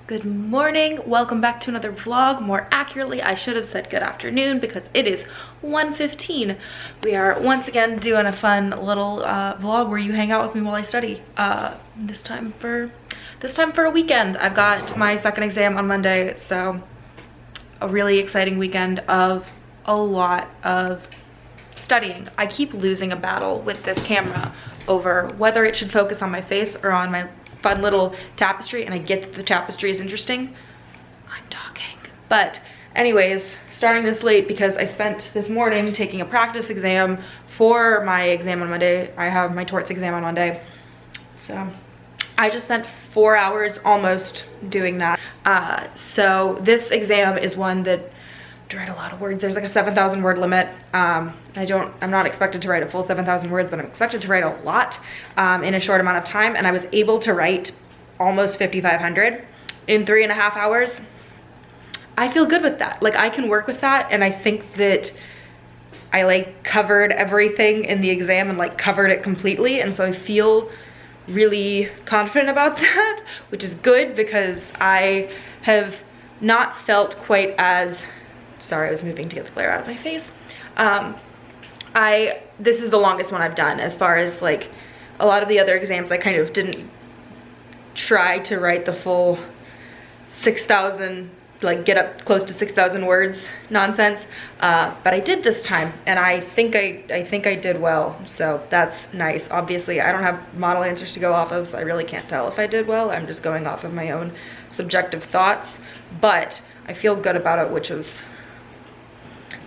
Good morning, welcome back to another vlog. More accurately, I should have said good afternoon because it is 1:15. We are once again doing a fun little vlog where you hang out with me while I study. This time for a weekend. I've got my second exam on Monday, so a really exciting weekend of a lot of studying. I keep losing a battle with this camera over whether it should focus on my face or on my fun little tapestry, and I get that the tapestry is interesting. I'm talking. But anyways, starting this late because I spent this morning taking a practice exam for my exam on Monday. I have my torts exam on Monday. So I just spent 4 hours almost doing that. So this exam is one that to write a lot of words. There's like a 7,000 word limit. I'm not expected to write a full 7,000 words, but I'm expected to write a lot in a short amount of time. And I was able to write almost 5,500 in 3.5 hours. I feel good with that. Like, I can work with that. And I think that I like covered everything in the exam and like covered it completely. And so I feel really confident about that, which is good because I have not felt quite as, sorry, I was moving to get the glare out of my face. This is the longest one I've done. As far as like a lot of the other exams, I kind of didn't try to write the full 6,000, like get up close to 6,000 words nonsense. But I did this time, and I think I did well. So that's nice. Obviously, I don't have model answers to go off of, so I really can't tell if I did well. I'm just going off of my own subjective thoughts, but I feel good about it, which is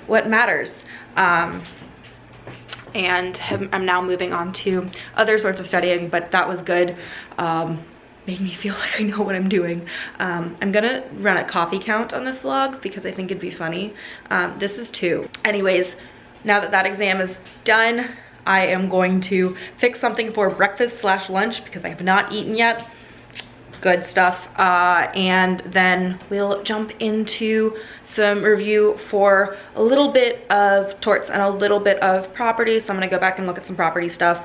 what matters. And I'm now moving on to other sorts of studying, but that was good. Made me feel like I know what I'm doing. I'm gonna run a coffee count on this vlog because I think it'd be funny. This is 2. Anyways, now that that exam is done, I am going to fix something for breakfast / lunch because I have not eaten yet. Good stuff. And then we'll jump into some review for a little bit of torts and a little bit of property. So I'm gonna go back and look at some property stuff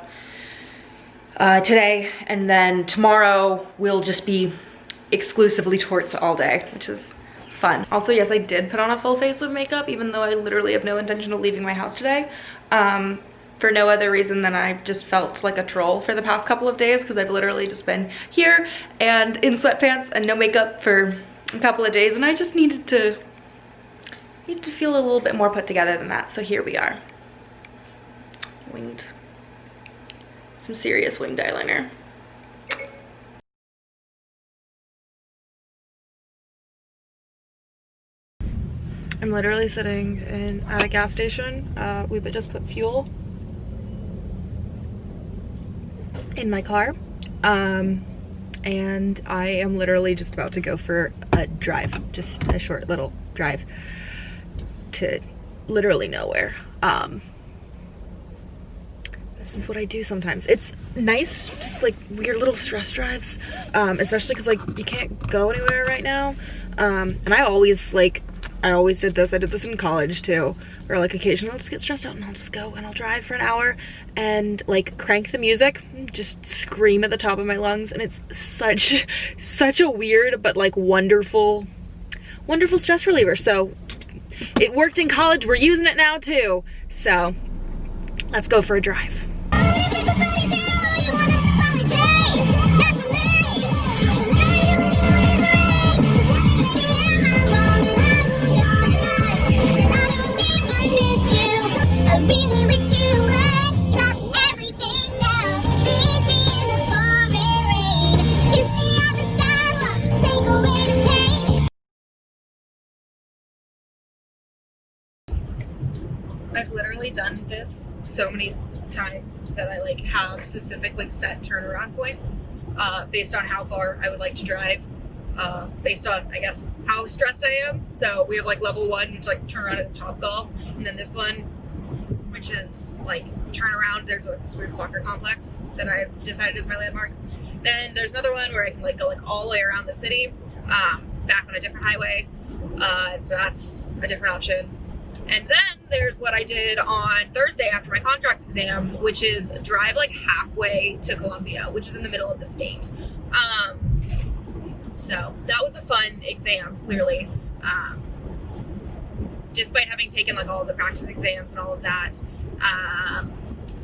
today, and then tomorrow we'll just be exclusively torts all day, which is fun. Also, yes, I did put on a full face of makeup even though I literally have no intention of leaving my house today. For no other reason than I just felt like a troll for the past couple of days because I've literally just been here and in sweatpants and no makeup for a couple of days, and I just needed to feel a little bit more put together than that. So here we are. Winged. Some serious winged eyeliner. I'm literally sitting at a gas station. We just put fuel in my car, and I am literally just about to go for a drive, just a short little drive to literally nowhere. This is what I do sometimes. It's nice, just like weird little stress drives, especially because like you can't go anywhere right now. And I always did this. I did this in college too, where like occasionally I'll just get stressed out and I'll just go and I'll drive for an hour and like crank the music, just scream at the top of my lungs, and it's such a weird but like wonderful stress reliever. So it worked in college, we're using it now too. So let's go for a drive. I've literally done this so many times that I like have specific like set turnaround points based on how far I would like to drive, based on I guess how stressed I am. So we have like level 1, which is like turn around at Topgolf, and then this one, which is like turn around. There's this weird soccer complex that I've decided is my landmark. Then there's another one where I can like go like all the way around the city, back on a different highway. So that's a different option. And then there's what I did on Thursday after my contracts exam, which is drive like halfway to Columbia, which is in the middle of the state. So that was a fun exam, clearly. Despite having taken like all of the practice exams and all of that,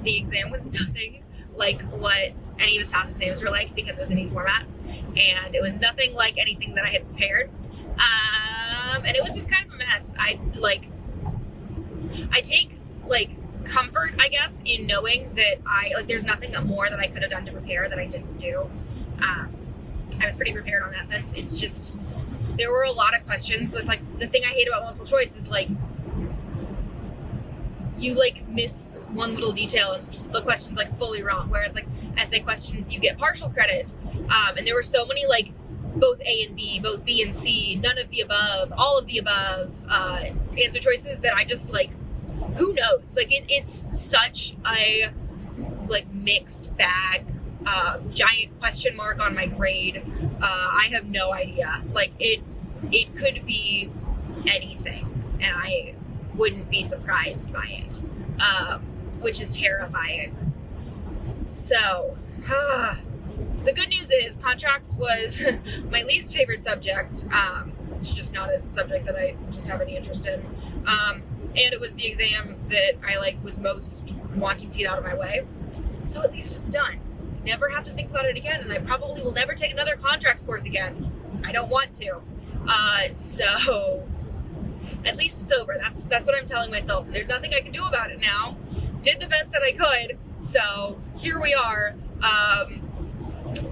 the exam was nothing like what any of his past exams were like, because it was a new format, and it was nothing like anything that I had prepared. And it was just kind of a mess. I take like comfort, I guess, in knowing that there's nothing more that I could have done to prepare that I didn't do. I was pretty prepared on that sense. It's just, there were a lot of questions with like, the thing I hate about multiple choice is like, you like miss one little detail and the question's like fully wrong. Whereas like essay questions, you get partial credit. And there were so many like both A and B, both B and C, none of the above, all of the above answer choices that I just like, who knows? Like it's such a like mixed bag, giant question mark on my grade. I have no idea. Like it could be anything, and I wouldn't be surprised by it, which is terrifying. So, the good news is contracts was my least favorite subject. It's just not a subject that I just have any interest in. And it was the exam that I like was most wanting to get out of my way. So at least it's done. Never have to think about it again, and I probably will never take another contracts course again. I don't want to. So at least it's over. That's what I'm telling myself. And there's nothing I can do about it now. Did the best that I could. So here we are.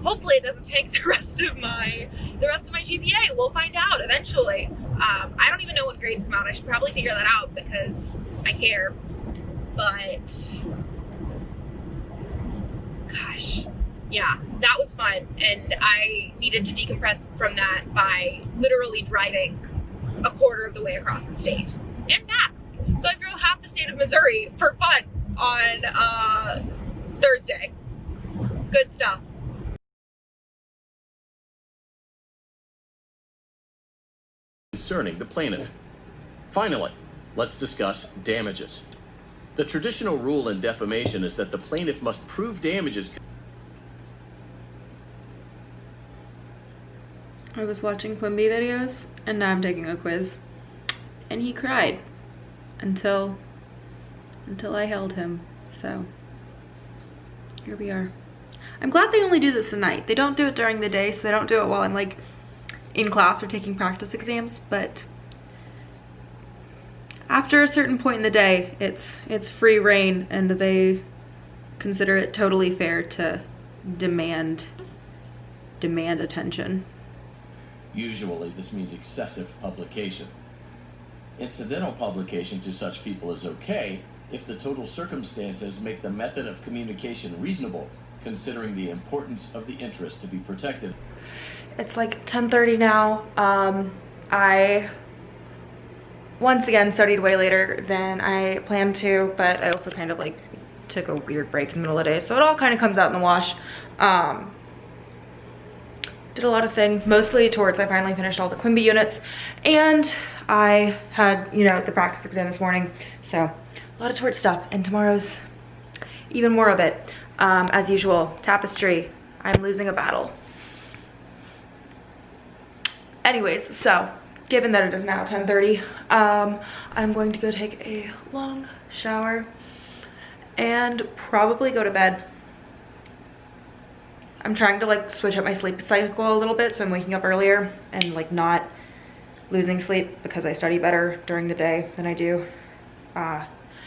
Hopefully it doesn't take the rest of my GPA. We'll find out eventually. I don't even know when grades come out. I should probably figure that out because I care. But gosh, yeah, that was fun. And I needed to decompress from that by literally driving a quarter of the way across the state and back. So I drove half the state of Missouri for fun on Thursday. Good stuff. Concerning the plaintiff. Finally, let's discuss damages. The traditional rule in defamation is that the plaintiff must prove damages. I was watching Quimby videos, and now I'm taking a quiz. And he cried until I held him. So here we are. I'm glad they only do this at night. They don't do it during the day, so they don't do it while I'm like in class or taking practice exams, but after a certain point in the day, it's free reign, and they consider it totally fair to demand attention. Usually this means excessive publication. Incidental publication to such people is okay if the total circumstances make the method of communication reasonable, considering the importance of the interest to be protected. It's like 10:30 now. I once again studied way later than I planned to, but I also kind of like took a weird break in the middle of the day, so it all kind of comes out in the wash. Did a lot of things, mostly towards I finally finished all the Quimby units, and I had, you know, the practice exam this morning, so a lot of towards stuff, and tomorrow's even more of it. As usual, tapestry, I'm losing a battle. Anyways, so given that it is now 10:30, I'm going to go take a long shower and probably go to bed. I'm trying to like switch up my sleep cycle a little bit, so I'm waking up earlier and like not losing sleep because I study better during the day than I do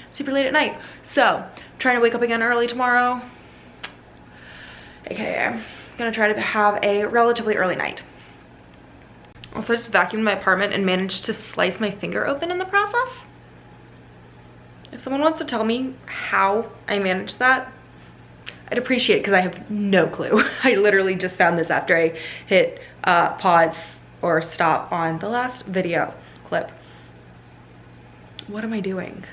super late at night. So trying to wake up again early tomorrow. Okay, I'm gonna try to have a relatively early night. Also, I just vacuumed my apartment and managed to slice my finger open in the process. If someone wants to tell me how I managed that, I'd appreciate it, because I have no clue. I literally just found this after I hit pause or stop on the last video clip. What am I doing?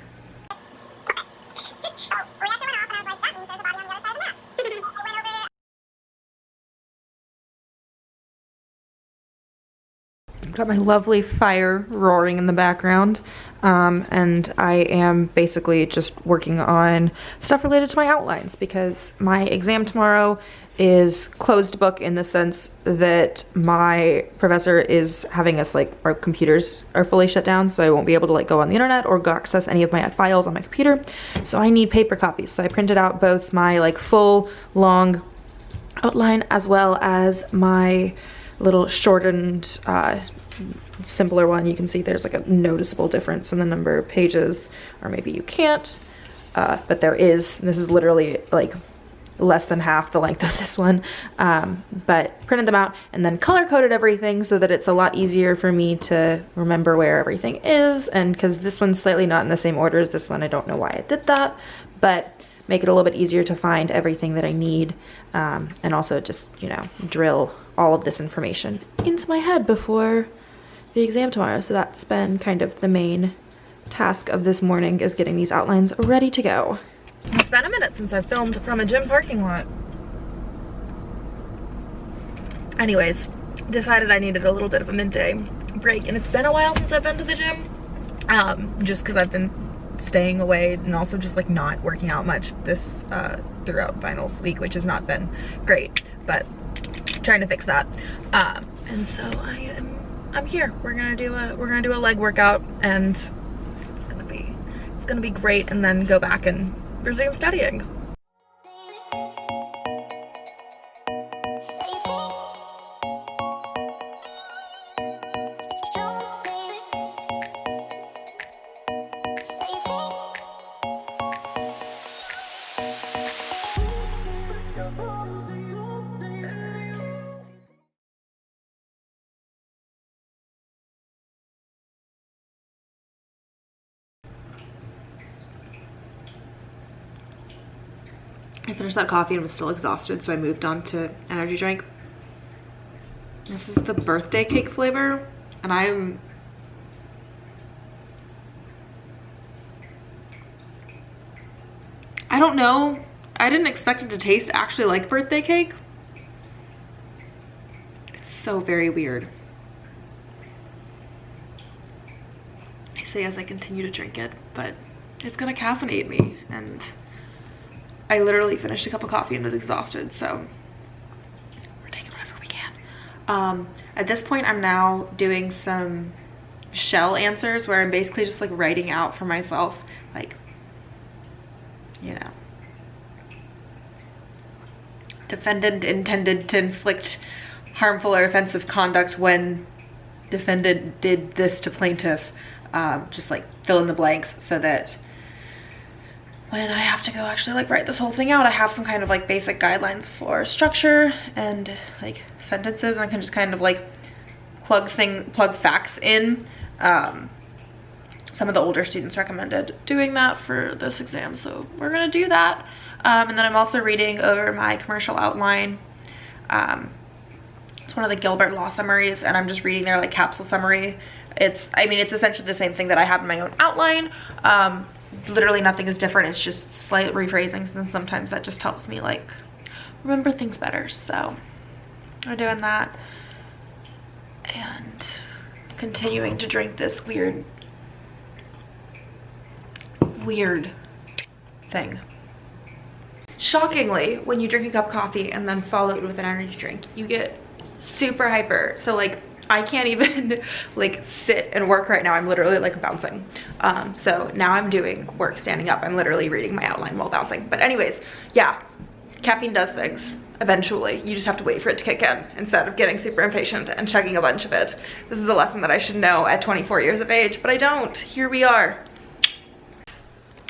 Got my lovely fire roaring in the background, and I am basically just working on stuff related to my outlines, because my exam tomorrow is closed book in the sense that my professor is having us, like, our computers are fully shut down, so I won't be able to like go on the internet or go access any of my files on my computer. So I need paper copies. So I printed out both my like full long outline as well as my little shortened simpler one. You can see there's like a noticeable difference in the number of pages, or maybe you can't, but there is. This is literally like less than half the length of this one, but printed them out and then color coded everything so that it's a lot easier for me to remember where everything is. And because this one's slightly not in the same order as this one, I don't know why I did that, but make it a little bit easier to find everything that I need, and also just, you know, drill all of this information into my head before the exam tomorrow. So that's been kind of the main task of this morning, is getting these outlines ready to go. It's been a minute since I filmed from a gym parking lot. Anyways, decided I needed a little bit of a midday break, and it's been a while since I've been to the gym, just because I've been staying away and also just like not working out much this throughout finals week, which has not been great, but trying to fix that. And so I'm here. We're gonna do a leg workout, and it's gonna be great, and then go back and resume studying. I finished that coffee and was still exhausted, so I moved on to energy drink. This is the birthday cake flavor, and I don't know. I didn't expect it to taste actually like birthday cake. It's so very weird. I say as I continue to drink it, but it's gonna caffeinate me, and I literally finished a cup of coffee and was exhausted, so we're taking whatever we can. At this point, I'm now doing some shell answers where I'm basically just like writing out for myself, like, you know, defendant intended to inflict harmful or offensive conduct when defendant did this to plaintiff. Just like fill in the blanks so that when I have to go actually like write this whole thing out, I have some kind of like basic guidelines for structure and like sentences, and I can just kind of like plug facts in. Some of the older students recommended doing that for this exam, so we're gonna do that. And then I'm also reading over my commercial outline. It's one of the Gilbert Law summaries, and I'm just reading their like capsule summary. I mean, it's essentially the same thing that I have in my own outline. Literally nothing is different. It's just slight rephrasings, and sometimes that just helps me like remember things better. So we're doing that and continuing to drink this weird thing. Shockingly, when you drink a cup of coffee and then follow it with an energy drink, you get super hyper. So like I can't even like sit and work right now. I'm literally like bouncing. So now I'm doing work standing up. I'm literally reading my outline while bouncing. But anyways, yeah, caffeine does things. Eventually, you just have to wait for it to kick in instead of getting super impatient and chugging a bunch of it. This is a lesson that I should know at 24 years of age, but I don't. Here we are.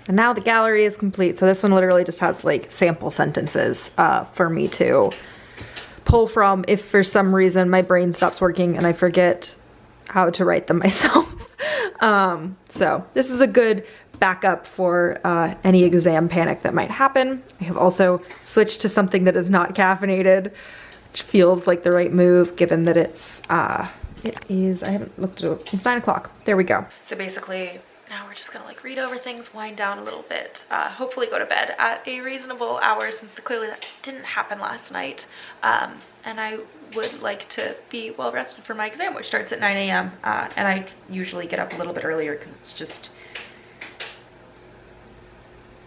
And now the gallery is complete. So this one literally just has like sample sentences for me to pull from if for some reason my brain stops working and I forget how to write them myself. So this is a good backup for any exam panic that might happen. I have also switched to something that is not caffeinated, which feels like the right move given that it is, I haven't looked at it, it's 9 o'clock. There we go. So basically now we're just gonna like read over things, wind down a little bit, hopefully go to bed at a reasonable hour since clearly that didn't happen last night. And I would like to be well rested for my exam, which starts at 9 a.m. And I usually get up a little bit earlier because it's just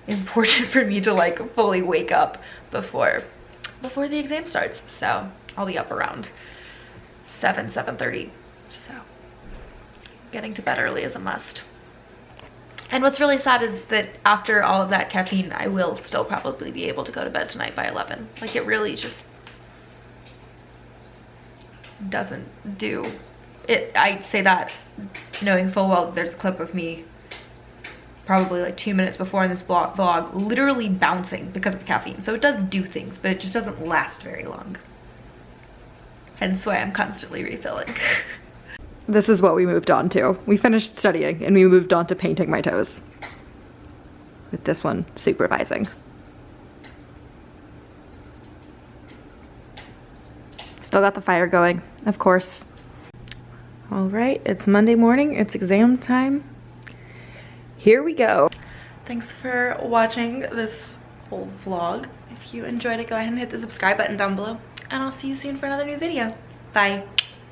important for me to like fully wake up before before the exam starts. So I'll be up around 7:30. So getting to bed early is a must. And what's really sad is that after all of that caffeine, I will still probably be able to go to bed tonight by 11. Like, it really just doesn't do it. I say that knowing full well there's a clip of me probably like 2 minutes before in this vlog literally bouncing because of the caffeine. So it does do things, but it just doesn't last very long. Hence why I'm constantly refilling. This is what we moved on to. We finished studying and we moved on to painting my toes. With this one supervising. Still got the fire going, of course. All right, it's Monday morning, it's exam time. Here we go. Thanks for watching this whole vlog. If you enjoyed it, go ahead and hit the subscribe button down below. And I'll see you soon for another new video. Bye.